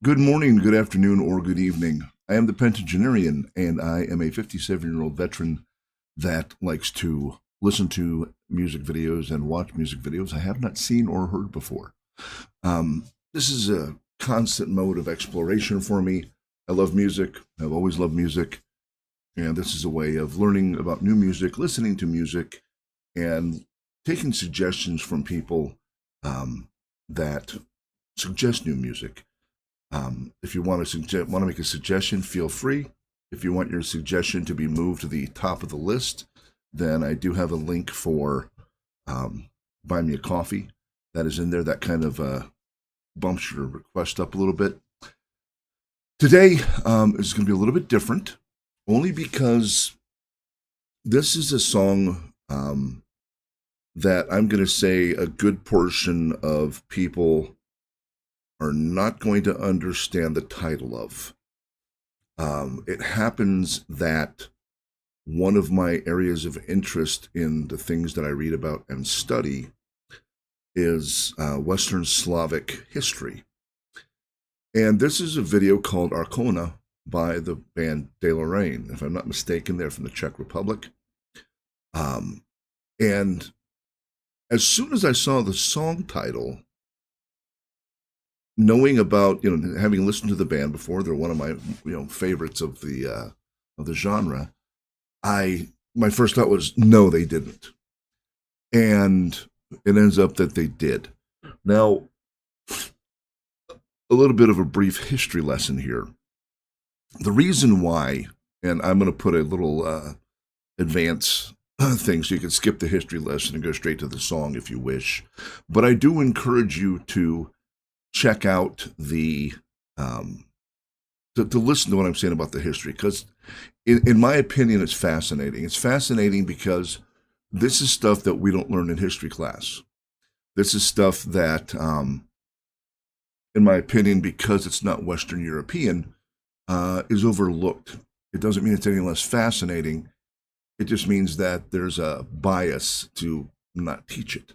Good morning, good afternoon, or good evening. I am the Pentagenarian, and I am a 57-year-old veteran that likes to listen to music videos and watch music videos I have not seen or heard before. This is a constant mode of exploration for me. I love music. I've always loved music. And this is a way of learning about new music, listening to music, and taking suggestions from people that suggest new music. If you want to make a suggestion, feel free. If you want your suggestion to be moved to the top of the list, then I do have a link for Buy Me a Coffee that is in there. That kind of bumps your request up a little bit. Today is going to be a little bit different, only because this is a song that I'm going to say a good portion of people are not going to understand the title of. It happens that one of my areas of interest in the things that I read about and study is Western Slavic history. And this is a video called Arkona by the band Deloraine. If I'm not mistaken, they're from the Czech Republic. And as soon as I saw the song title, knowing about, having listened to the band before, they're one of my, favorites of the genre. My first thought was, no, they didn't, and it ends up that they did. Now, a little bit of a brief history lesson here. The reason why, and I'm going to put a little advance thing so you can skip the history lesson and go straight to the song if you wish, but I do encourage you to check out the to listen to what I'm saying about the history, because in my opinion it's fascinating. It's fascinating because this is stuff that we don't learn in history class. This is stuff that in my opinion, because it's not Western European, is overlooked. It doesn't mean it's any less fascinating. It just means that there's a bias to not teach it.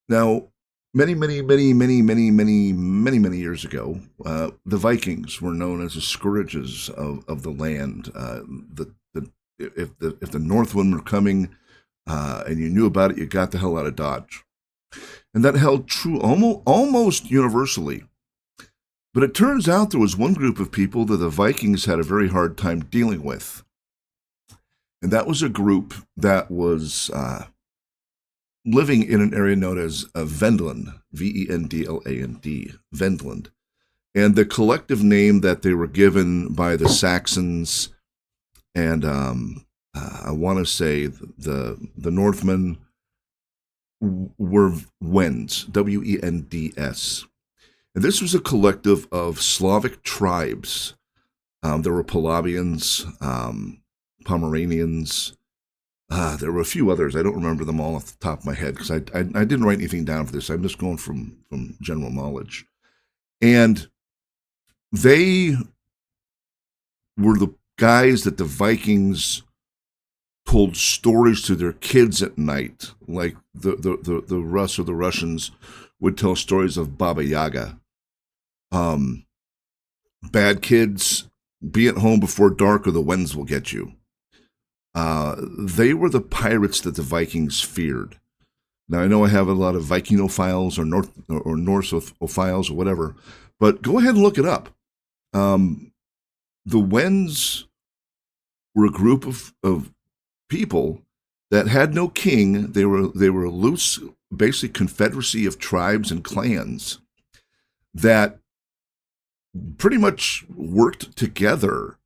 Now, many years ago, the Vikings were known as the scourges of the land. If the Northmen were coming and you knew about it, you got the hell out of Dodge. And that held true almost universally. But it turns out there was one group of people that the Vikings had a very hard time dealing with. And that was a group that was living in an area known as Vendland, Vendland, Vendland. And the collective name that they were given by the Saxons and I want to say the Northmen were Wends, Wends. And this was a collective of Slavic tribes. There were Polabians, Pomeranians. There were a few others. I don't remember them all off the top of my head because I didn't write anything down for this. I'm just going from general knowledge. And they were the guys that the Vikings told stories to their kids at night, like the Rus or the Russians would tell stories of Baba Yaga. Bad kids, be at home before dark or the Wends will get you. They were the pirates that the Vikings feared. Now, I know I have a lot of Vikingophiles or Norseophiles or whatever, but go ahead and look it up. The Wends were a group of people that had no king. They were a loose, basically confederacy of tribes and clans that pretty much worked together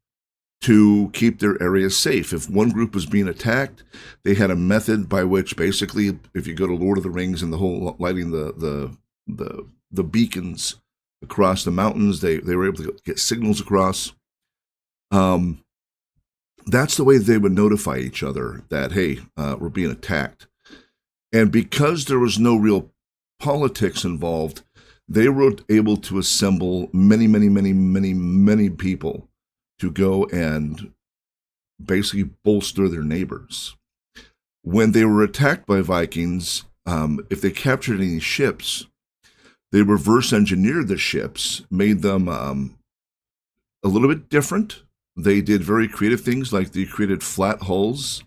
to keep their area safe. If one group was being attacked, they had a method by which, basically, if you go to Lord of the Rings and the whole lighting the beacons across the mountains, they were able to get signals across. That's the way they would notify each other that, hey, we're being attacked. And because there was no real politics involved, they were able to assemble many people to go and basically bolster their neighbors. When they were attacked by Vikings, if they captured any ships, They reverse engineered the ships, made them a little bit different. They did very creative things, like they created flat hulls,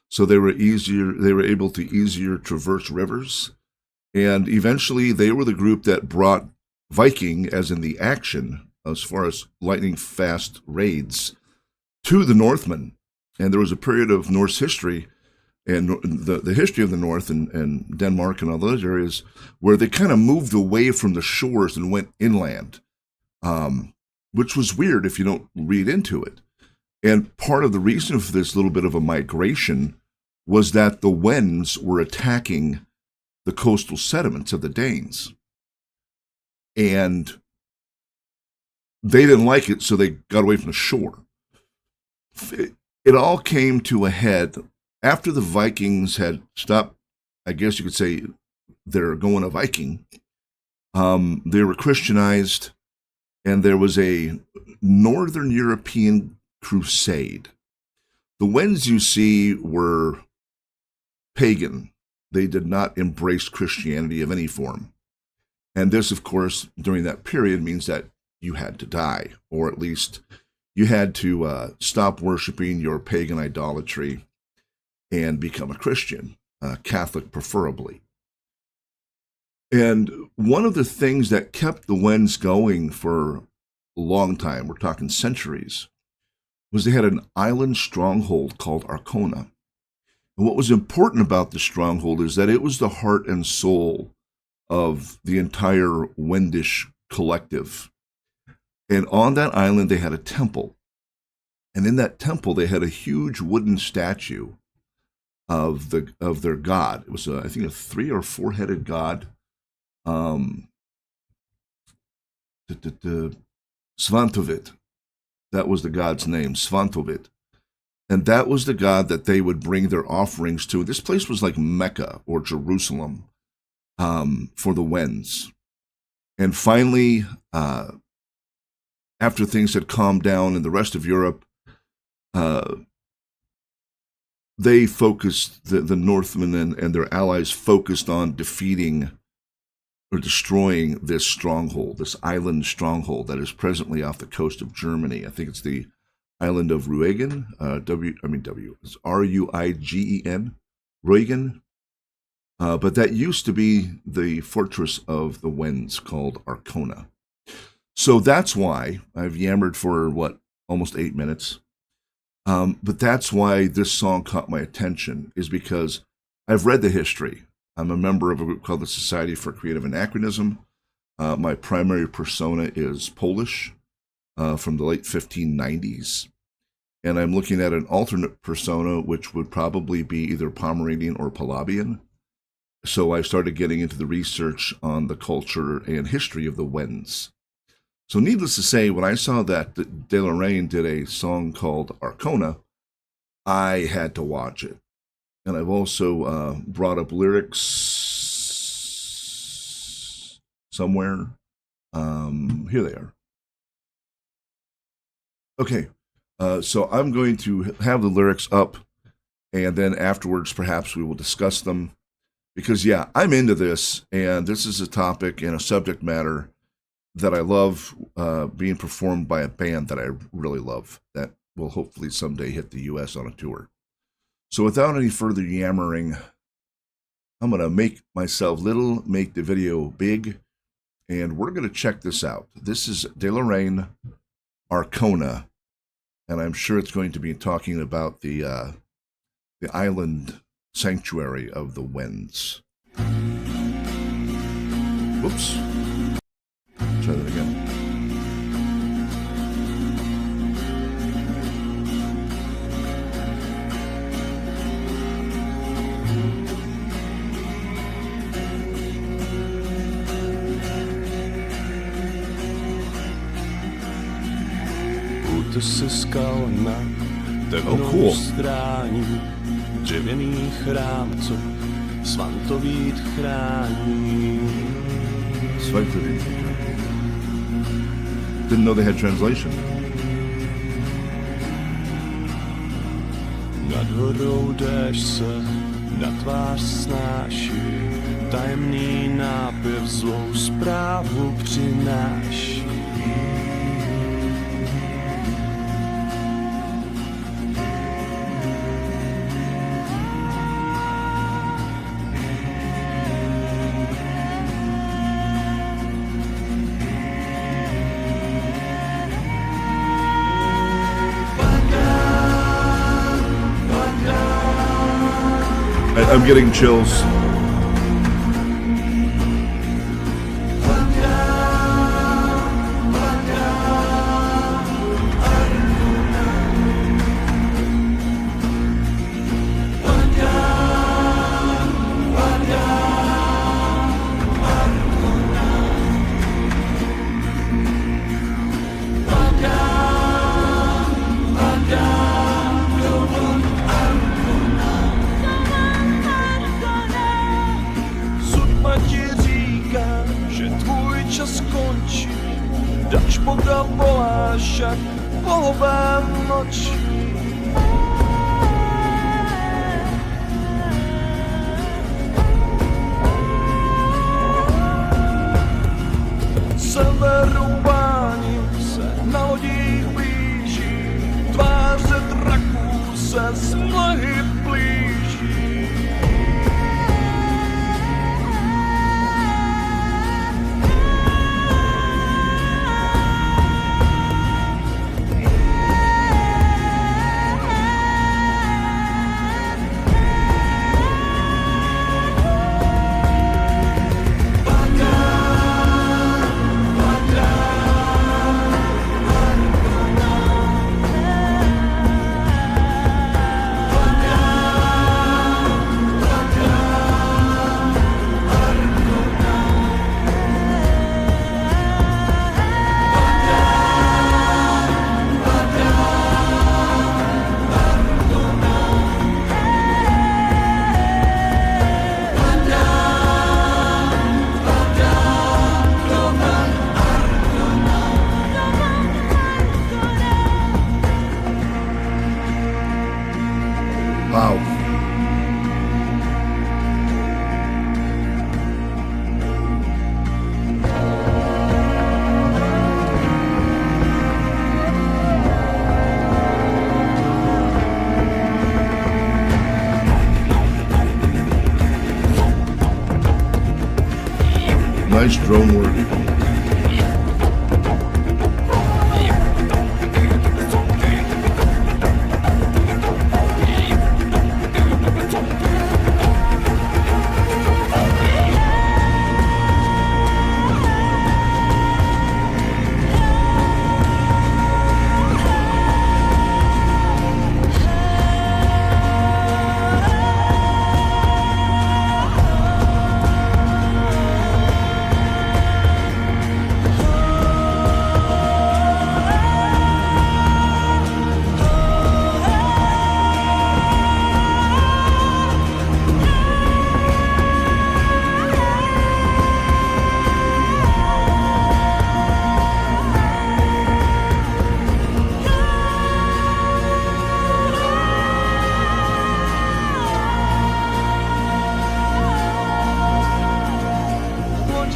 so they were easier. They were able to easier traverse rivers, and eventually they were the group that brought Viking, as in the action, as far as lightning fast raids, to the Northmen. And there was a period of Norse history and the history of the North and Denmark and all those areas where they kind of moved away from the shores and went inland, which was weird if you don't read into it. And part of the reason for this little bit of a migration was that the Wends were attacking the coastal settlements of the Danes. And they didn't like it, so they got away from the shore. It all came to a head after the Vikings had stopped, I guess you could say, their going a Viking. They were Christianized, and there was a Northern European crusade. The Wends you see were pagan. They did not embrace Christianity of any form. And this, of course, during that period means that you had to die, or at least you had to stop worshiping your pagan idolatry and become a Christian, Catholic preferably. And one of the things that kept the Wends going for a long time, we're talking centuries, was they had an island stronghold called Arkona. And what was important about the stronghold is that it was the heart and soul of the entire Wendish collective. And on that island, they had a temple. And in that temple, they had a huge wooden statue of their god. It was, I think, a 3 or 4-headed god. Svantovit. That was the god's name, Svantovit. And that was the god that they would bring their offerings to. This place was like Mecca or Jerusalem for the Wends. And finally, after things had calmed down in the rest of Europe, they focused, the Northmen and their allies focused on defeating or destroying this stronghold, this island stronghold that is presently off the coast of Germany. I think it's the island of Ruigen, it's Ruigen, Ruigen. But that used to be the fortress of the Wends called Arkona. So that's why I've yammered for, almost 8 minutes. But that's why this song caught my attention, is because I've read the history. I'm a member of a group called the Society for Creative Anachronism. My primary persona is Polish from the late 1590s. And I'm looking at an alternate persona, which would probably be either Pomeranian or Polabian. So I started getting into the research on the culture and history of the Wends. So needless to say, when I saw that Deloraine did a song called Arkona, I had to watch it. And I've also brought up lyrics somewhere. Here they are. Okay, so I'm going to have the lyrics up, and then afterwards perhaps we will discuss them. Because, yeah, I'm into this, and this is a topic and a subject matter that I love being performed by a band that I really love, that will hopefully someday hit the U.S. on a tour. So without any further yammering, I'm going to make myself little, make the video big, and we're going to check this out. This is Deloraine, Arkona, and I'm sure it's going to be talking about the island sanctuary of the Wends. Whoops. Try that again. Oh, cool. Dřevěný chrám, co Svantovit chrání. Svantovit. Didn't know they had translation. Nad horou déšť se na tvář snáší. tajemný nápěv zlou zprávu přináší. I'm getting chills. Dač Boga voláš jak bohovém noči. Severování se na lodích blíží, tváře draků se z mlhy blíží. Wow. Nice drone work.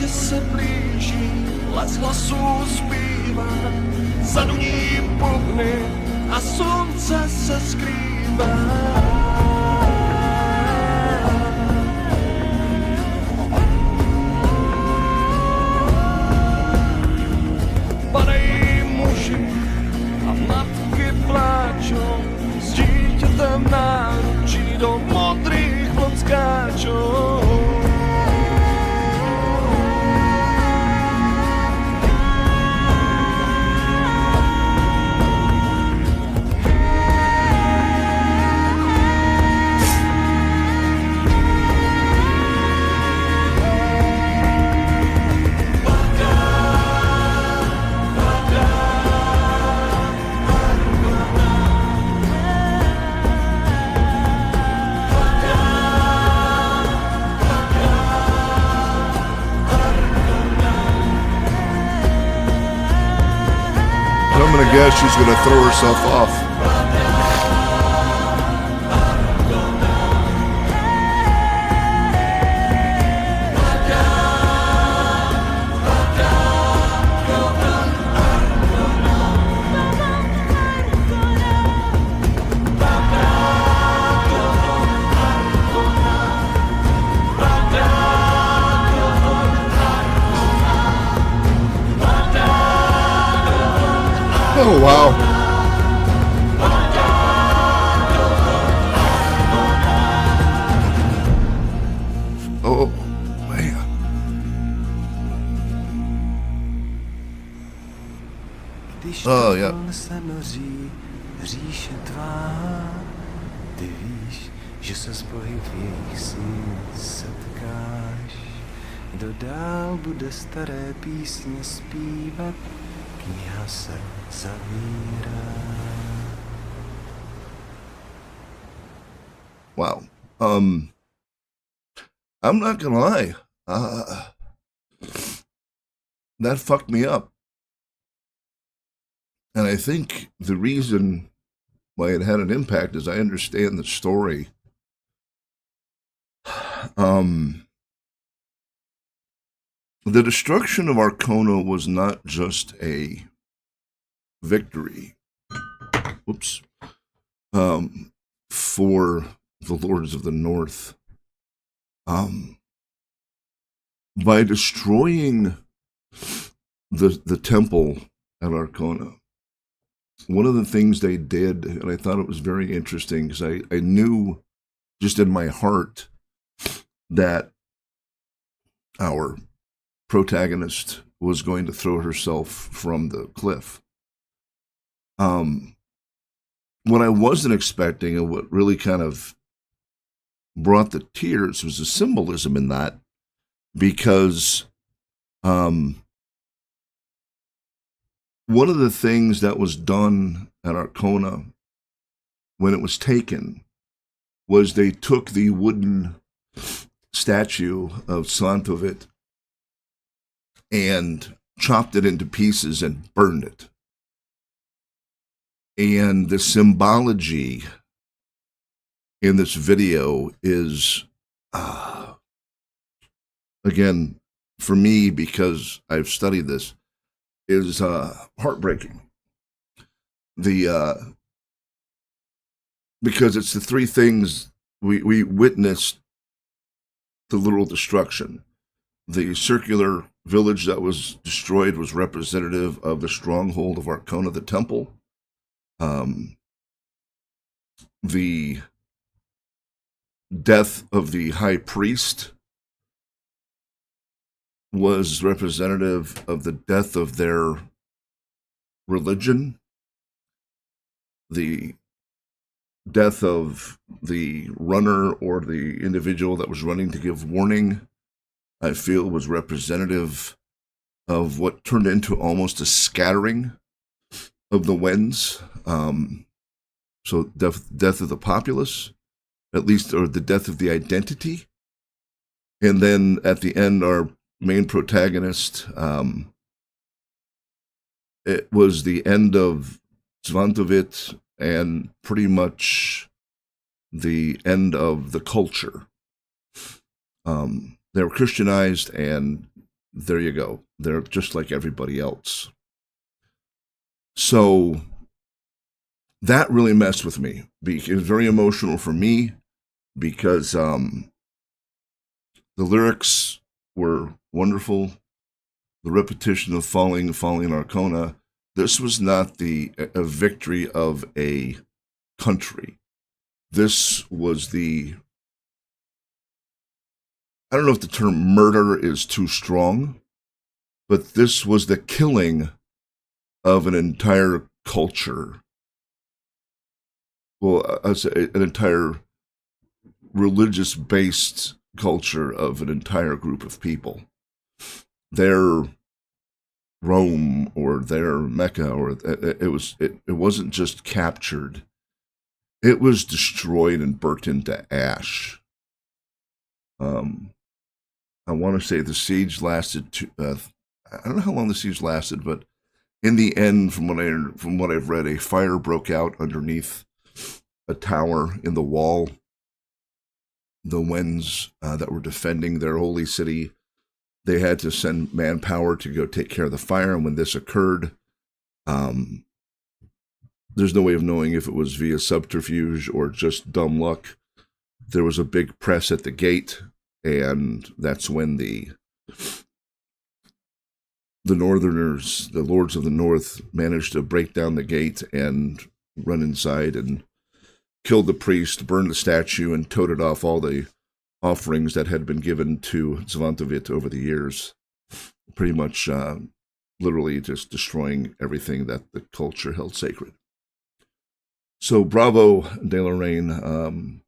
Se blíží, les hlasů zpívá, zaduní bubny a slunce se skrývá. Padají muži a matky pláčou, s dítětem náručí do modrých vod skáčou. I'm gonna guess she's gonna throw herself off. Oh, wow. Oh, man. Oh, yeah. Se noří říše tvá, ty víš, že se s bohy v jejich sní setkáš. Kdo dál bude staré písně zpívat, kniha se zavírá. Wow. I'm not gonna lie. That fucked me up. And I think the reason why it had an impact is I understand the story. The destruction of Arkona was not just a victory. Whoops. For the Lords of the North. By destroying the temple at Arkona, one of the things they did, and I thought it was very interesting, because I knew just in my heart that our protagonist was going to throw herself from the cliff. What I wasn't expecting, and what really kind of brought the tears, was the symbolism in that, because one of the things that was done at Arkona when it was taken was they took the wooden statue of Svantovit and chopped it into pieces and burned it. And the symbology in this video is, again, for me, because I've studied this, is heartbreaking. Because it's the three things we witnessed: the literal destruction. The circular village that was destroyed was representative of the stronghold of Arkona, the temple. The death of the high priest was representative of the death of their religion. The death of the runner, or the individual that was running to give warning, I feel was representative of what turned into almost a scattering of the Wends. So death of the populace, at least, or the death of the identity. And then at the end, our main protagonist, it was the end of Svantovit and pretty much the end of the culture. They were Christianized, and there you go. They're just like everybody else. So that really messed with me. It was very emotional for me, because the lyrics were wonderful. The repetition of falling Arkona. This was not a victory of a country. This was I don't know if the term murder is too strong, but this was the killing of an entire culture. Well, an entire religious-based culture of an entire group of people. Their Rome, or their Mecca, or it wasn't just captured. It was destroyed and burnt into ash. I want to say the siege lasted I don't know how long the siege lasted, but in the end, from what I've read, a fire broke out underneath a tower in the wall. The Wends that were defending their holy city, they had to send manpower to go take care of the fire. And when this occurred, there's no way of knowing if it was via subterfuge or just dumb luck. There was a big press at the gate, and that's when the the Northerners, the Lords of the North, managed to break down the gate and run inside and killed the priest, burned the statue, and toted off all the offerings that had been given to Svantovit over the years. Pretty much literally just destroying everything that the culture held sacred. So bravo, Deloraine.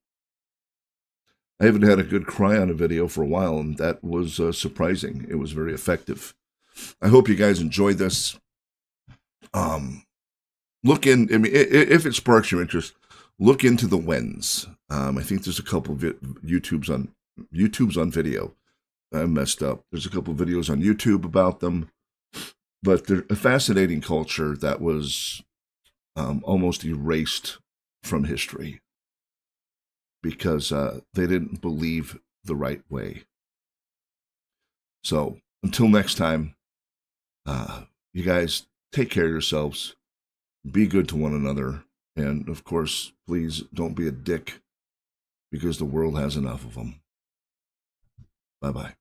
I haven't had a good cry on a video for a while, and that was surprising. It was very effective. I hope you guys enjoyed this. Look in, I mean, if it sparks your interest, look into the Wends. I think there's a couple of YouTube's on video. I messed up. There's a couple of videos on YouTube about them, but they're a fascinating culture that was almost erased from history because they didn't believe the right way. So until next time, you guys take care of yourselves, be good to one another, and of course, please don't be a dick because the world has enough of them. Bye-bye.